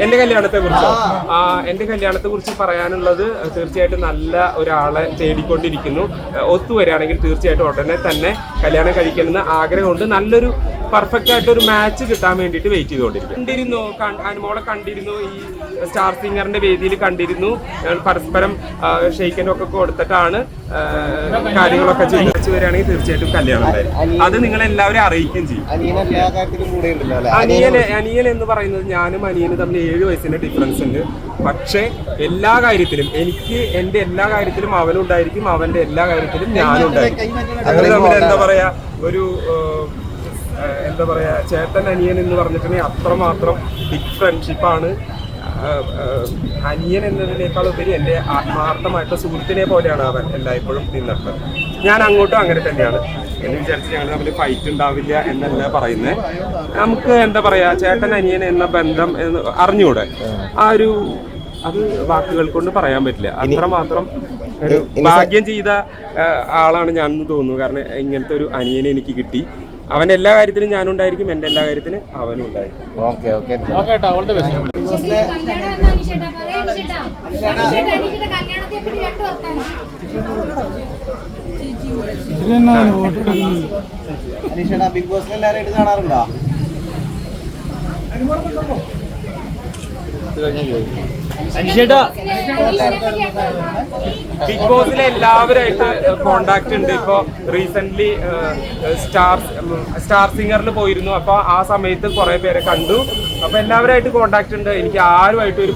എന്റെ കല്യാണത്തെ കുറിച്ച് പറയാനുള്ളത് തീർച്ചയായിട്ടും നല്ല ഒരാളെ തേടിക്കൊണ്ടിരിക്കുന്നു. ഒത്തുവരികയാണെങ്കിൽ തീർച്ചയായിട്ടും ഉടനെ തന്നെ കല്യാണം കഴിക്കണമെന്ന് ആഗ്രഹമുണ്ട്. നല്ലൊരു പെർഫെക്റ്റ് ആയിട്ട് ഒരു മാച്ച് കിട്ടാൻ വേണ്ടിയിട്ട് വെയിറ്റ് ചെയ്തുകൊണ്ടിരിക്കുന്നു. അനുമോളെ കണ്ടിരുന്നു, ഈ സ്റ്റാർ സിംഗറിന്റെ വേദിയിൽ കണ്ടിരുന്നു. പരസ്പരം ഷെയ്ക്കനൊക്കെ കൊടുത്തിട്ടാണ് കാര്യങ്ങളൊക്കെ ചെയ്തു വരികയാണെങ്കിൽ തീർച്ചയായിട്ടും കല്യാണം ഉണ്ടായിരുന്നു. അത് നിങ്ങളെല്ലാവരും അറിയിക്കുകയും ചെയ്യും. അനിയൻ എന്ന് പറയുന്നത് ഞാനും അനിയനും തമ്മിൽ 7 വയസ്സിന്റെ ഡിഫറൻസ് ഉണ്ട്. പക്ഷേ എല്ലാ കാര്യത്തിലും എനിക്ക് എന്റെ എല്ലാ കാര്യത്തിലും അവനുണ്ടായിരിക്കും, അവന്റെ എല്ലാ കാര്യത്തിലും ഞാനും ഉണ്ടായിരിക്കും. അങ്ങനെ തമ്മിൽ എന്താ പറയാ ചേട്ടൻ അനിയൻ എന്ന് പറഞ്ഞിട്ടുണ്ടെങ്കിൽ അത്രമാത്രം ബിഗ് ഫ്രണ്ട്ഷിപ്പാണ്. അനിയൻ എന്നതിനേക്കാൾ ഉപരി എൻ്റെ ആത്മാർത്ഥമായിട്ട് സുഹൃത്തിനെ പോലെയാണ് അവൻ എല്ലായ്പ്പോഴും നിന്നിട്ട്. ഞാൻ അങ്ങോട്ടും അങ്ങനെ തന്നെയാണ്. എന്ന് വിചാരിച്ച് ഞങ്ങൾ തമ്മിൽ ഫൈറ്റ് ഉണ്ടാവില്ല എന്നല്ല പറയുന്നത്. നമുക്ക് എന്താ പറയാ ചേട്ടൻ അനിയൻ എന്ന ബന്ധം എന്ന് അറിഞ്ഞൂടെ, അത് വാക്കുകൾ കൊണ്ട് പറയാൻ പറ്റില്ല. അത്രമാത്രം ഒരു ഭാഗ്യം ചെയ്ത ആളാണ് ഞാൻ എന്ന് തോന്നുന്നു. കാരണം ഇങ്ങനത്തെ ഒരു അനിയനെ എനിക്ക് കിട്ടി. അവന്റെ എല്ലാ കാര്യത്തിലും ഞാനുണ്ടായിരിക്കും, എന്റെ എല്ലാ കാര്യത്തിലും അവനും ഉണ്ടായിരിക്കും. ബിഗ് ബോസ് എല്ലാവരും കാണാറുണ്ടോ? ബിഗ് ബോസിലെ എല്ലാവരായിട്ട് കോണ്ടാക്ട് ഉണ്ട്. ഇപ്പൊ റീസെന്റ് സ്റ്റാർ സിംഗറിൽ പോയിരുന്നു. അപ്പൊ ആ സമയത്ത് കുറെ പേരെ കണ്ടു. അപ്പൊ എല്ലാവരായിട്ട് കോണ്ടാക്ട് ഉണ്ട്. എനിക്ക് ആരുമായിട്ട് ഒരു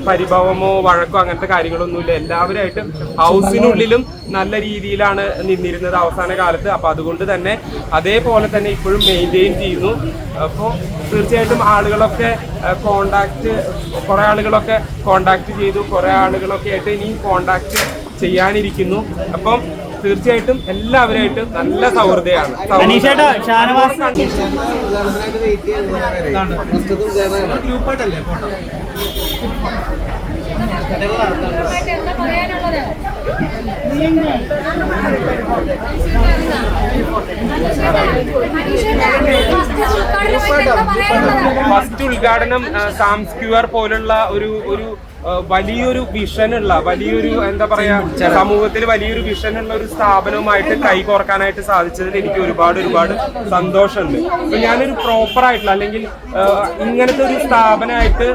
പരിഭവമോ വഴക്കോ അങ്ങനത്തെ കാര്യങ്ങളൊന്നുമില്ല. എല്ലാവരായിട്ടും ഹൗസിനുള്ളിലും നല്ല രീതിയിലാണ് നിന്നിരുന്നത് അവസാന കാലത്ത്. അപ്പൊ അതുകൊണ്ട് തന്നെ അതേപോലെ തന്നെ ഇപ്പോഴും മെയിൻറ്റെയിൻ ചെയ്യുന്നു. അപ്പോൾ തീർച്ചയായിട്ടും ആളുകളൊക്കെ കുറെ ആളുകളൊക്കെ കോണ്ടാക്ട് ചെയ്തു, കുറെ ആളുകളൊക്കെ ആയിട്ട് ഇനിയും കോണ്ടാക്ട് ചെയ്യാനിരിക്കുന്നു. അപ്പം തീർച്ചയായിട്ടും എല്ലാവരായിട്ടും നല്ല സൗഹൃദയാണ്. ഫസ്റ്റ് ഉദ്ഘാടനം സാം സ്ക്വയർ പോലുള്ള ഒരു വലിയൊരു വിഷനുള്ള എന്താ പറയാ സമൂഹത്തിൽ വലിയൊരു വിഷനുള്ള ഒരു സ്ഥാപനവുമായിട്ട് കൈകോർക്കാനായിട്ട് സാധിച്ചതിൽ എനിക്ക് ഒരുപാട് സന്തോഷമുണ്ട്. അപ്പൊ ഞാനൊരു പ്രോപ്പർ ആയിട്ടുള്ള അല്ലെങ്കിൽ ഇങ്ങനത്തെ ഒരു സ്ഥാപനമായിട്ട്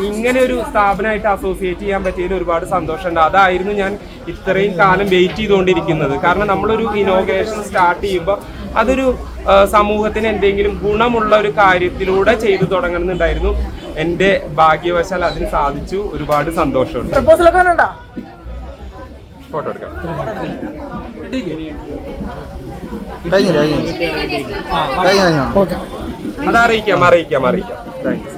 ഇങ്ങനെ ഒരു സ്ഥാപനമായിട്ട് അസോസിയേറ്റ് ചെയ്യാൻ പറ്റിയതിൽ ഒരുപാട് സന്തോഷമുണ്ട്. അതായിരുന്നു ഞാൻ ഇത്രയും കാലം വെയിറ്റ് ചെയ്തുകൊണ്ടിരിക്കുന്നത്. കാരണം നമ്മളൊരു ഇനോഗ്രേഷൻ സ്റ്റാർട്ട് ചെയ്യുമ്പോൾ അതൊരു സമൂഹത്തിന് എന്തെങ്കിലും ഗുണമുള്ള ഒരു കാര്യത്തിലൂടെ ചെയ്തു തുടങ്ങുന്നുണ്ടായിരുന്നു. എന്റെ ഭാഗ്യവശാൽ അതിന് സാധിച്ചു. ഒരുപാട് സന്തോഷമുണ്ട്. ഫോട്ടോ എടുക്കാം. അത് അറിയിക്കാം. താങ്ക്സ്.